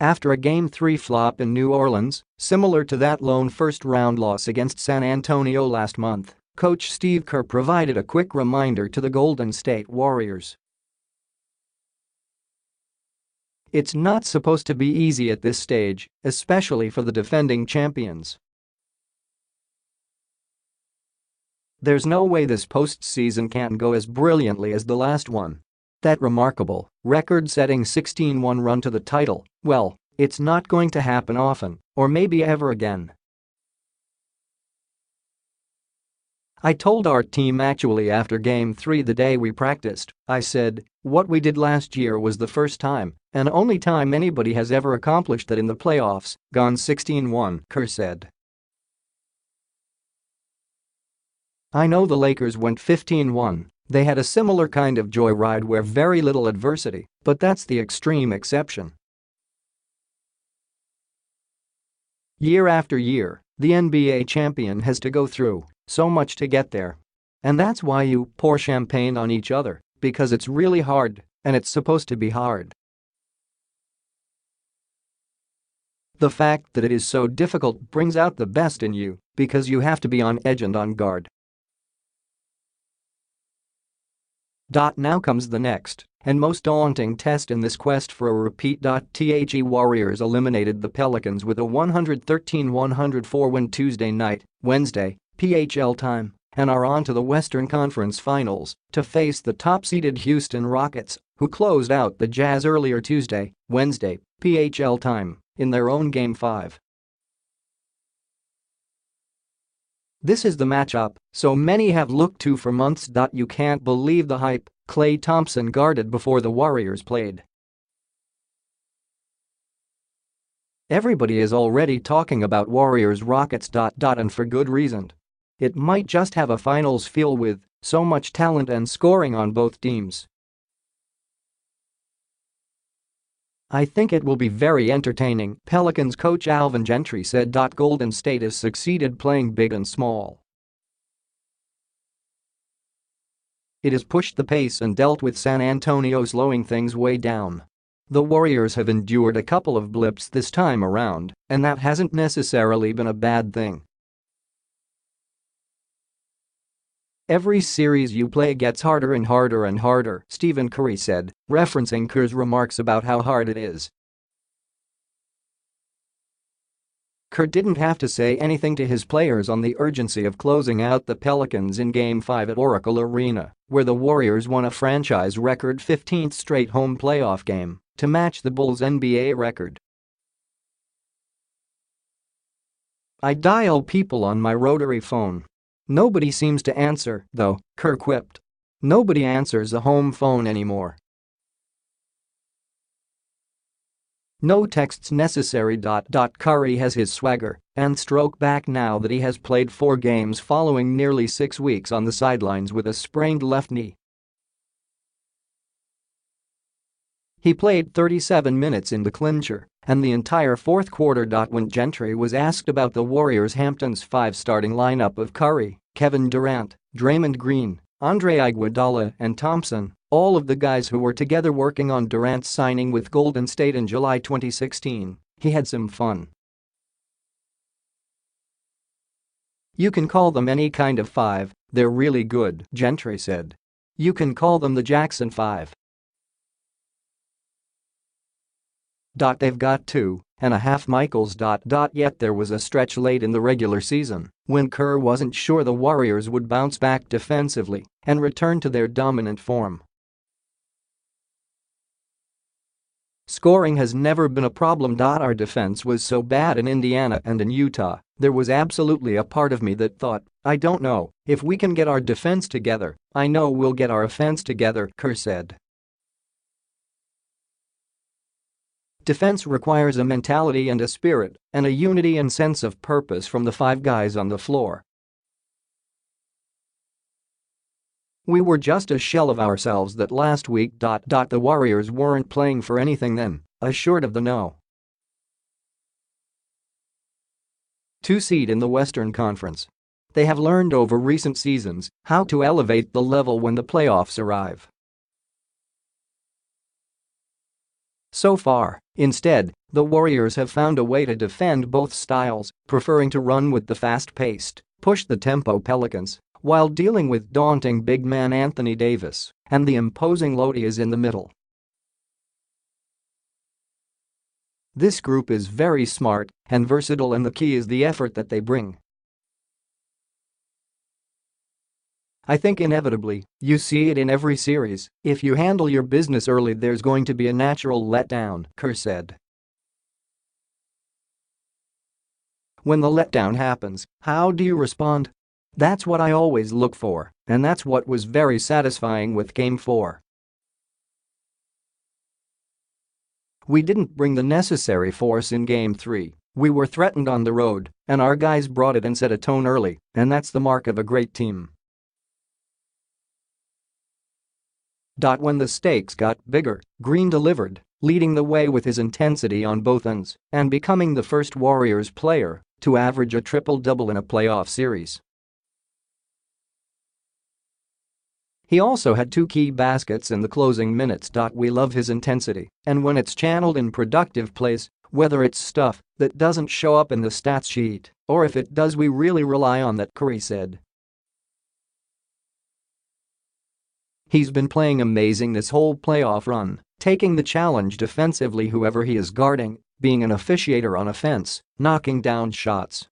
After a Game 3 flop in New Orleans, similar to that lone first-round loss against San Antonio last month, coach Steve Kerr provided a quick reminder to the Golden State Warriors. It's not supposed to be easy at this stage, especially for the defending champions. There's no way this postseason can go as brilliantly as the last one. That remarkable, record-setting 16-1 run to the title, well, it's not going to happen often, or maybe ever again. I told our team actually after Game 3 the day we practiced, I said, what we did last year was the first time and only time anybody has ever accomplished that in the playoffs, gone 16-1, Kerr said. I know the Lakers went 15-1, they had a similar kind of joyride where very little adversity, but that's the extreme exception. Year after year, the NBA champion has to go through so much to get there. And that's why you pour champagne on each other, because it's really hard, and it's supposed to be hard. The fact that it is so difficult brings out the best in you, because you have to be on edge and on guard. Now comes the next and most daunting test in this quest for a repeat. The Warriors eliminated the Pelicans with a 113-104 win Tuesday night, Wednesday, PHL time, and are on to the Western Conference Finals to face the top-seeded Houston Rockets, who closed out the Jazz earlier Tuesday, Wednesday, PHL time, in their own Game 5. This is the matchup so many have looked to for months. You can't believe the hype Klay Thompson guarded before the Warriors played. Everybody is already talking about Warriors-Rockets. And for good reason. It might just have a finals feel with so much talent and scoring on both teams. I think it will be very entertaining, Pelicans coach Alvin Gentry said. Golden State has succeeded playing big and small. It has pushed the pace and dealt with San Antonio slowing things way down. The Warriors have endured a couple of blips this time around, and that hasn't necessarily been a bad thing. Every series you play gets harder and harder and harder, Stephen Curry said, referencing Kerr's remarks about how hard it is. Kerr didn't have to say anything to his players on the urgency of closing out the Pelicans in Game 5 at Oracle Arena, where the Warriors won a franchise record 15th straight home playoff game to match the Bulls' NBA record. I dial people on my rotary phone. Nobody seems to answer, though, Kerr quipped. Nobody answers the home phone anymore. No texts necessary. Curry has his swagger and stroke back now that he has played 4 games following nearly 6 weeks on the sidelines with a sprained left knee. He played 37 minutes in the clincher and the entire fourth quarter. When Gentry was asked about the Warriors' Hamptons 5 starting lineup of Curry, Kevin Durant, Draymond Green, Andre Iguodala and Thompson, all of the guys who were together working on Durant's signing with Golden State in July 2016, he had some fun. You can call them any kind of 5, they're really good, Gentry said. You can call them the Jackson 5. They've got 2.5 Michaels. Yet there was a stretch late in the regular season when Kerr wasn't sure the Warriors would bounce back defensively and return to their dominant form. Scoring has never been a problem. Our defense was so bad in Indiana and in Utah, there was absolutely a part of me that thought, I don't know, if we can get our defense together, I know we'll get our offense together, Kerr said. Defense requires a mentality and a spirit and a unity and sense of purpose from the 5 guys on the floor. We were just a shell of ourselves that last week. The Warriors weren't playing for anything then, assured of the no. 2 seed in the Western Conference. They have learned over recent seasons how to elevate the level when the playoffs arrive. So far, instead, The Warriors have found a way to defend both styles, preferring to run with the fast-paced, push-the-tempo Pelicans while dealing with daunting big man Anthony Davis and the imposing Lodias in the middle. This group is very smart and versatile, and the key is the effort that they bring. I think inevitably, you see it in every series. If you handle your business early, there's going to be a natural letdown, Kerr said. When the letdown happens, how do you respond? That's what I always look for, and that's what was very satisfying with Game 4. We didn't bring the necessary force in Game 3. We were threatened on the road, and our guys brought it and set a tone early, and that's the mark of a great team. When the stakes got bigger, Green delivered, leading the way with his intensity on both ends and becoming the first Warriors player to average a triple-double in a playoff series. He also had 2 key baskets in the closing minutes. We love his intensity, and when it's channeled in productive plays, whether it's stuff that doesn't show up in the stats sheet or if it does, we really rely on that, Curry said. He's been playing amazing this whole playoff run, taking the challenge defensively whoever he is guarding, being an officiator on offense, knocking down shots,